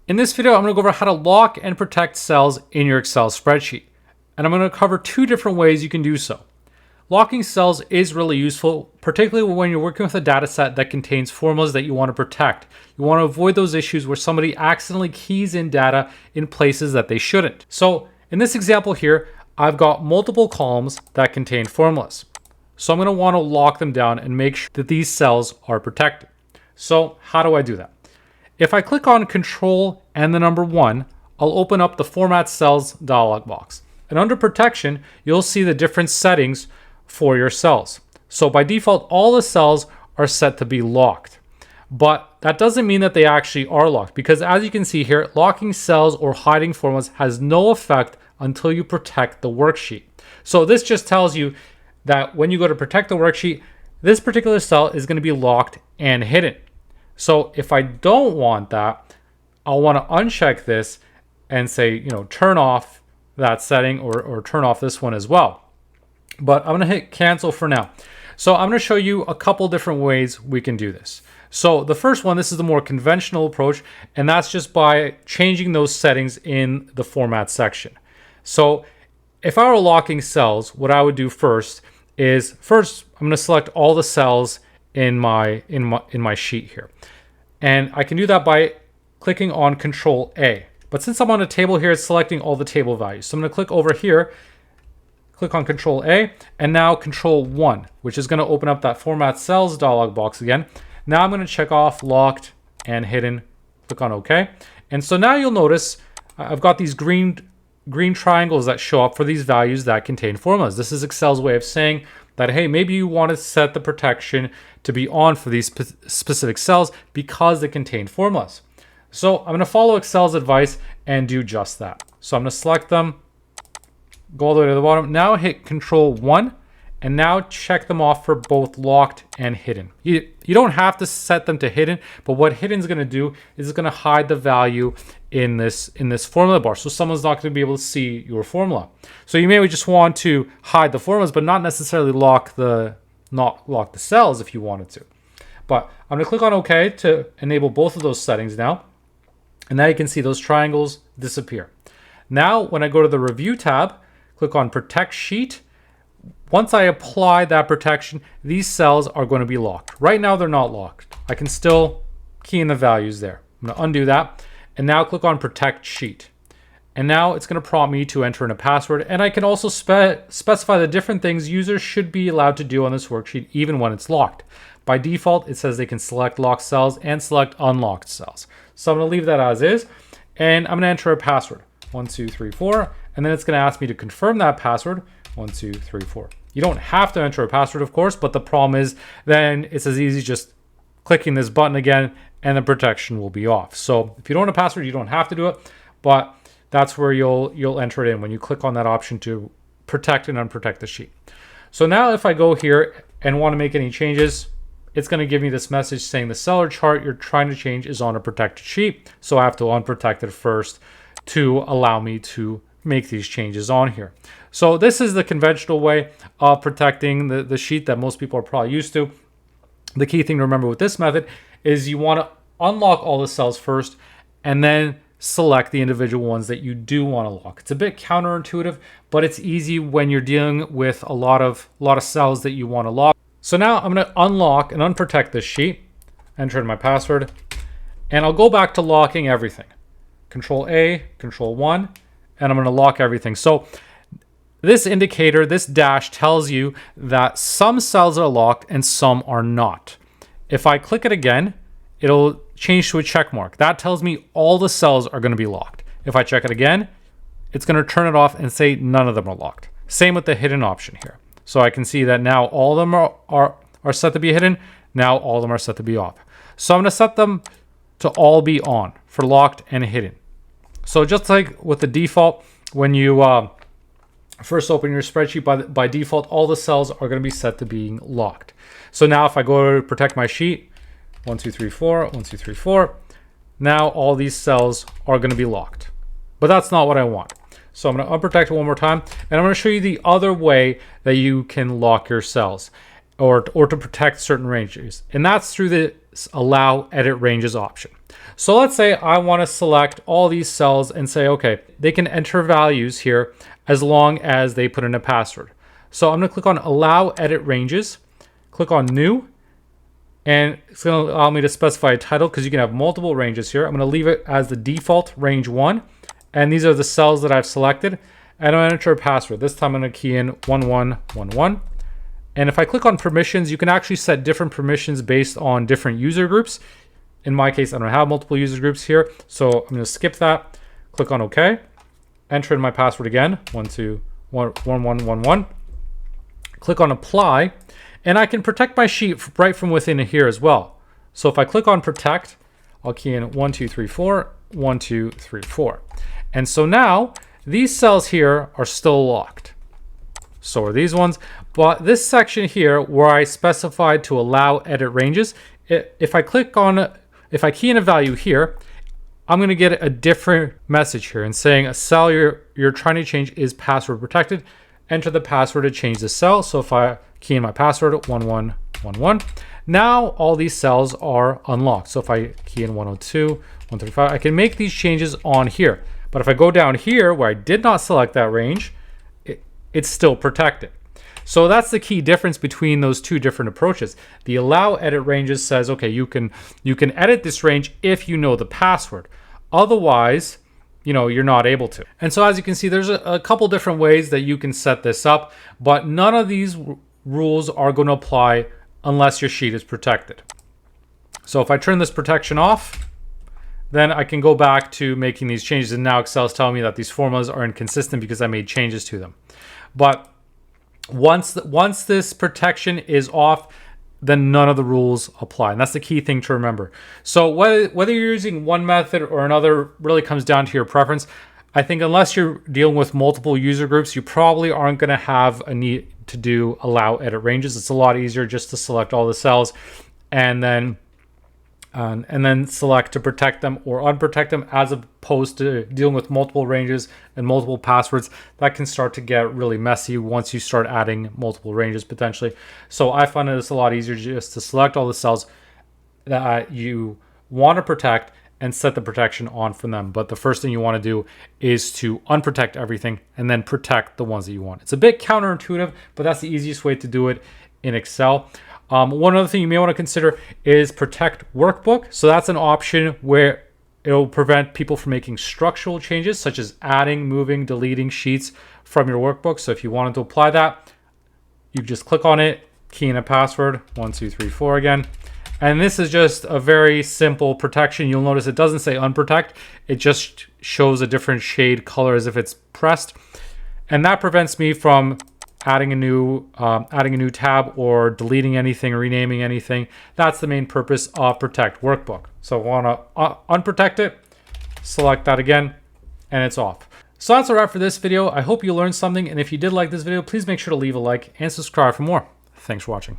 In this video, I'm going to go over how to lock and protect cells in your Excel spreadsheet. And I'm going to cover two different ways you can do so. Locking cells is really useful, particularly when you're working with a data set that contains formulas that you want to protect. You want to avoid those issues where somebody accidentally keys in data in places that they shouldn't. So in this example here, I've got multiple columns that contain formulas. So I'm going to want to lock them down and make sure that these cells are protected. So how do I do that? If I click on Control and the number 1, I'll open up the Format Cells dialog box. And under Protection, you'll see the different settings for your cells. So by default, all the cells are set to be locked. But that doesn't mean that they actually are locked, because as you can see here, locking cells or hiding formulas has no effect until you protect the worksheet. So this just tells you that when you go to protect the worksheet, this particular cell is going to be locked and hidden. So if I don't want that, I'll want to uncheck this and say, turn off that setting or turn off this one as well. But I'm going to hit cancel for now. So I'm going to show you a couple different ways we can do this. So the first one, this is the more conventional approach, and that's just by changing those settings in the format section. So if I were locking cells, what I would do first is I'm going to select all the cells in my sheet here. And I can do that by clicking on Control A. But since I'm on a table here, it's selecting all the table values. So I'm going to click over here, click on Control A, and now Control 1, which is going to open up that Format Cells dialog box again. Now I'm going to check off locked and hidden, click on OK. And so now you'll notice I've got these green triangles that show up for these values that contain formulas. This is Excel's way of saying that, hey, maybe you want to set the protection to be on for these specific cells because they contain formulas. So I'm going to follow Excel's advice and do just that. So I'm going to select them, go all the way to the bottom. Now hit Control 1, and now check them off for both locked and hidden. You don't have to set them to hidden, but what hidden is going to do is it's going to hide the value in this formula bar. So someone's not going to be able to see your formula. So you may just want to hide the formulas, but not necessarily lock the cells if you wanted to. But I'm going to click on OK to enable both of those settings now. And now you can see those triangles disappear. Now, when I go to the Review tab, click on Protect Sheet. Once I apply that protection, these cells are going to be locked. Right now, they're not locked. I can still key in the values there. I'm going to undo that. And now click on Protect Sheet. And now it's going to prompt me to enter in a password. And I can also specify the different things users should be allowed to do on this worksheet, even when it's locked. By default, it says they can select locked cells and select unlocked cells. So I'm going to leave that as is. And I'm going to enter a password, 1, 2, 3, 4. And then it's going to ask me to confirm that password, 1, 2, 3, 4. You don't have to enter a password, of course, but the problem is then it's as easy just clicking this button again and the protection will be off. So if you don't want a password, you don't have to do it, but that's where you'll enter it in when you click on that option to protect and unprotect the sheet. So now if I go here and want to make any changes, it's going to give me this message saying the cell or chart you're trying to change is on a protected sheet. So I have to unprotect it first to allow me to make these changes on here. So this is the conventional way of protecting the sheet that most people are probably used to. The key thing to remember with this method is you want to unlock all the cells first and then select the individual ones that you do want to lock. It's a bit counterintuitive, but it's easy when you're dealing with a lot of cells that you want to lock. So now I'm going to unlock and unprotect this sheet, enter in my password, and I'll go back to locking everything. Control A, Control 1, and I'm going to lock everything. So this indicator, this dash tells you that some cells are locked and some are not. If I click it again, it'll change to a check mark. That tells me all the cells are going to be locked. If I check it again, it's going to turn it off and say none of them are locked. Same with the hidden option here. So I can see that now all of them are set to be hidden. Now all of them are set to be off. So I'm going to set them to all be on for locked and hidden. So just like with the default, when you first open your spreadsheet, by default, all the cells are going to be set to being locked. So now if I go to protect my sheet, 1, 2, 3, 4, 1, 2, 3, 4, now all these cells are going to be locked. But that's not what I want. So I'm going to unprotect it one more time, and I'm going to show you the other way that you can lock your cells or to protect certain ranges. And that's through the allow edit ranges option. So let's say I want to select all these cells and say, okay, they can enter values here as long as they put in a password. So I'm going to click on allow edit ranges, click on new, and it's going to allow me to specify a title because you can have multiple ranges here. I'm going to leave it as the default range 1. And these are the cells that I've selected. And I'm going to enter a password. This time I'm going to key in 1111. And if I click on permissions, you can actually set different permissions based on different user groups. In my case, I don't have multiple user groups here. So I'm going to skip that, click on OK, enter in my password again, 121111. Click on apply, and I can protect my sheet right from within here as well. So if I click on protect, I'll key in 1234, 1234. And so now these cells here are still locked. So are these ones. But this section here where I specified to allow edit ranges, if I key in a value here, I'm going to get a different message here and saying a cell you're trying to change is password protected. Enter the password to change the cell. So if I key in my password 1111, now all these cells are unlocked. So if I key in 102, 135, I can make these changes on here. But if I go down here where I did not select that range, it's still protected. So that's the key difference between those two different approaches. The allow edit ranges says, okay, you can edit this range if you know the password. Otherwise, you're not able to. And so as you can see, there's a couple different ways that you can set this up, but none of these rules are going to apply unless your sheet is protected. So if I turn this protection off, then I can go back to making these changes. And now Excel is telling me that these formulas are inconsistent because I made changes to them. But once this protection is off, then none of the rules apply. And that's the key thing to remember. So whether you're using one method or another really comes down to your preference. I think unless you're dealing with multiple user groups, you probably aren't going to have a need to do allow edit ranges. It's a lot easier just to select all the cells and then select to protect them or unprotect them, as opposed to dealing with multiple ranges and multiple passwords. That can start to get really messy once you start adding multiple ranges potentially. So I find it's a lot easier just to select all the cells that you want to protect and set the protection on for them. But the first thing you want to do is to unprotect everything and then protect the ones that you want. It's a bit counterintuitive, but that's the easiest way to do it in Excel. One other thing you may want to consider is protect workbook. So that's an option where it'll prevent people from making structural changes, such as adding, moving, deleting sheets from your workbook. So if you wanted to apply that, you just click on it, key in a password, 1234 again. And this is just a very simple protection. You'll notice it doesn't say unprotect. It just shows a different shade color as if it's pressed. And that prevents me from adding a new tab or deleting anything, renaming anything. That's the main purpose of protect workbook. So I want to unprotect it, select that again, and it's off. So that's a wrap for this video. I hope you learned something, and if you did like this video, please make sure to leave a like and subscribe for more. Thanks for watching.